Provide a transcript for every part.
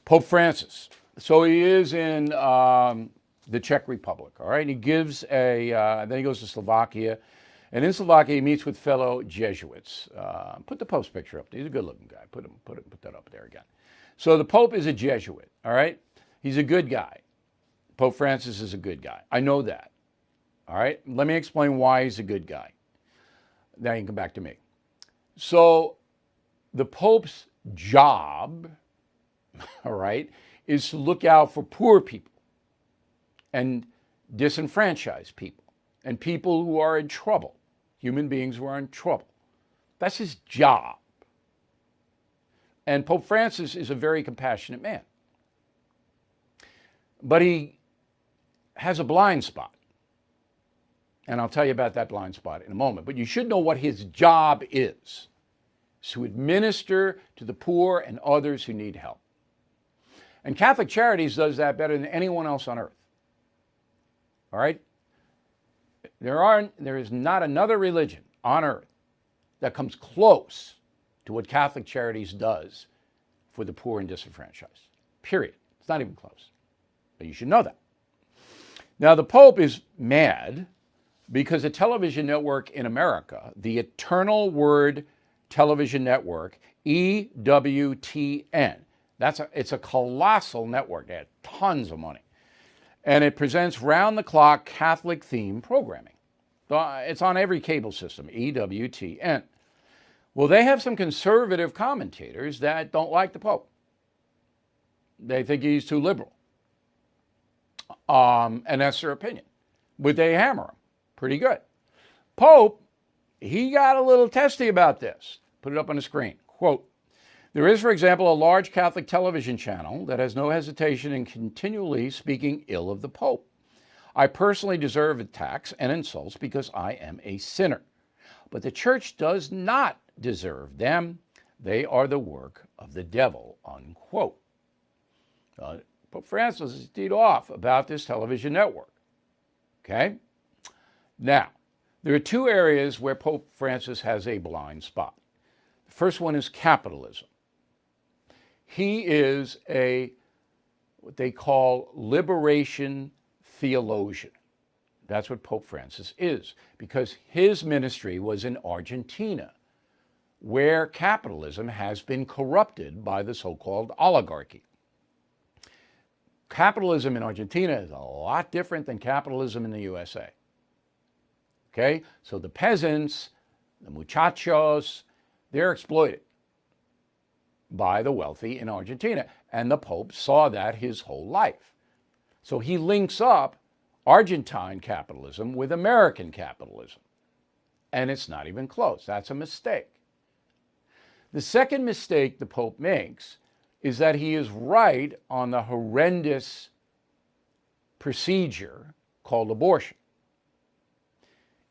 Pope Francis. So he is in the Czech Republic, all right? And he gives then he goes to Slovakia. And in Slovakia, he meets with fellow Jesuits. Put the Pope's picture up. He's a good-looking guy. Put that up there again. So the Pope is a Jesuit, all right? He's a good guy. Pope Francis is a good guy. I know that, all right? Let me explain why he's a good guy. Now you can come back to me. So the Pope's job, all right, is to look out for poor people and disenfranchised people and people who are in trouble, human beings who are in trouble. That's his job. And Pope Francis is a very compassionate man. But he has a blind spot. And I'll tell you about that blind spot in a moment. But you should know what his job is: to administer to the poor and others who need help. And Catholic Charities does that better than anyone else on earth. All right? There is not another religion on earth that comes close to what Catholic Charities does for the poor and disenfranchised. Period. It's not even close. But you should know that. Now, the Pope is mad because a television network in America, the Eternal Word Television Network, EWTN, it's a colossal network. They have tons of money. And it presents round-the-clock Catholic-themed programming. It's on every cable system, EWTN. Well, they have some conservative commentators that don't like the Pope. They think he's too liberal. And that's their opinion. But they hammer him pretty good. Pope, he got a little testy about this. Put it up on the screen. Quote, "There is, for example, a large Catholic television channel that has no hesitation in continually speaking ill of the Pope. I personally deserve attacks and insults because I am a sinner. But the church does not deserve them. They are the work of the devil," unquote. Pope Francis is teed off about this television network. Okay? Now, there are two areas where Pope Francis has a blind spot. The first one is capitalism. He is what they call liberation theologian. That's what Pope Francis is, because his ministry was in Argentina, where capitalism has been corrupted by the so-called oligarchy. Capitalism in Argentina is a lot different than capitalism in the USA. Okay? So the peasants, the muchachos, they're exploited by the wealthy in Argentina. And the Pope saw that his whole life. So he links up Argentine capitalism with American capitalism. And it's not even close. That's a mistake. The second mistake the Pope makes is that he is right on the horrendous procedure called abortion.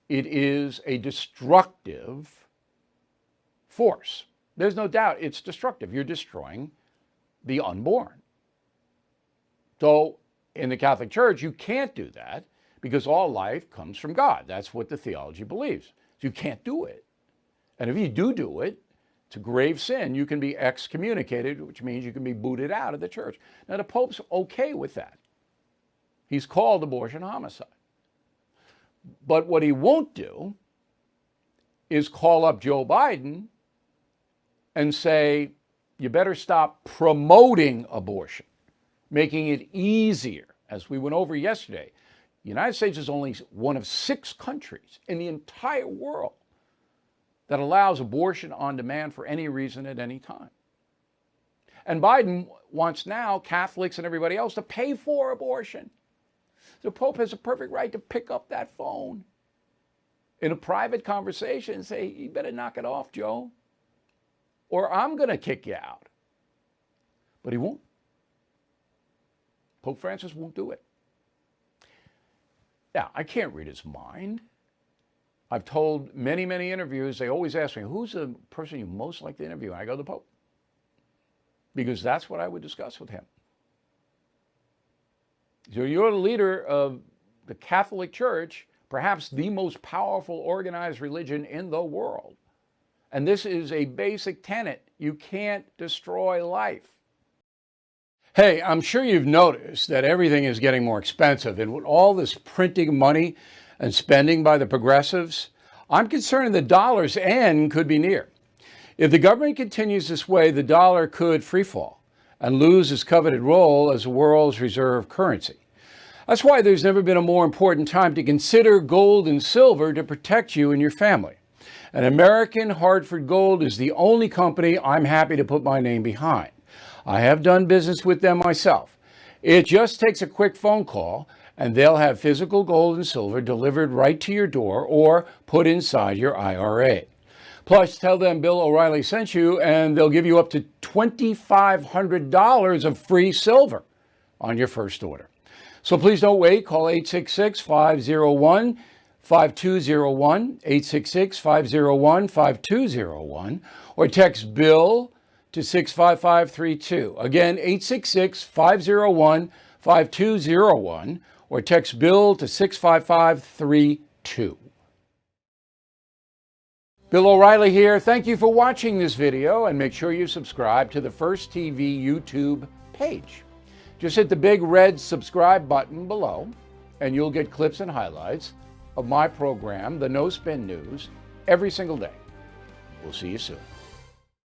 It is a destructive force. There's no doubt it's destructive. You're destroying the unborn. So in the Catholic Church, you can't do that because all life comes from God. That's what the theology believes. So you can't do it. And if you do it, it's a grave sin. You can be excommunicated, which means you can be booted out of the church. Now, the Pope's okay with that. He's called abortion homicide. But what he won't do is call up Joe Biden and say, you better stop promoting abortion, making it easier. As we went over yesterday, the United States is only one of 6 countries in the entire world that allows abortion on demand for any reason at any time. And Biden wants now Catholics and everybody else to pay for abortion. The Pope has a perfect right to pick up that phone in a private conversation and say, you better knock it off, Joe, or I'm going to kick you out. But he won't. Pope Francis won't do it. Now, I can't read his mind. I've told many, many interviews, they always ask me, who's the person you most like to interview? And I go, the Pope. Because that's what I would discuss with him. So you're the leader of the Catholic Church, perhaps the most powerful organized religion in the world. And this is a basic tenet. You can't destroy life. Hey, I'm sure you've noticed that everything is getting more expensive, and with all this printing money and spending by the progressives, I'm concerned the dollar's end could be near. If the government continues this way, the dollar could freefall and lose its coveted role as the world's reserve currency. That's why there's never been a more important time to consider gold and silver to protect you and your family. And American Hartford Gold is the only company I'm happy to put my name behind. I have done business with them myself. It just takes a quick phone call, and they'll have physical gold and silver delivered right to your door or put inside your IRA. Plus, tell them Bill O'Reilly sent you, and they'll give you up to $2,500 of free silver on your first order. So please don't wait. Call 866-501-5201, 866-501-5201, or text BILL to 65532. Again, 866-501-5201, or text BILL to 65532. Bill O'Reilly here. Thank you for watching this video, and make sure you subscribe to the First TV YouTube page. Just hit the big red subscribe button below, and you'll get clips and highlights of my program, The No Spin News, every single day. We'll see you soon.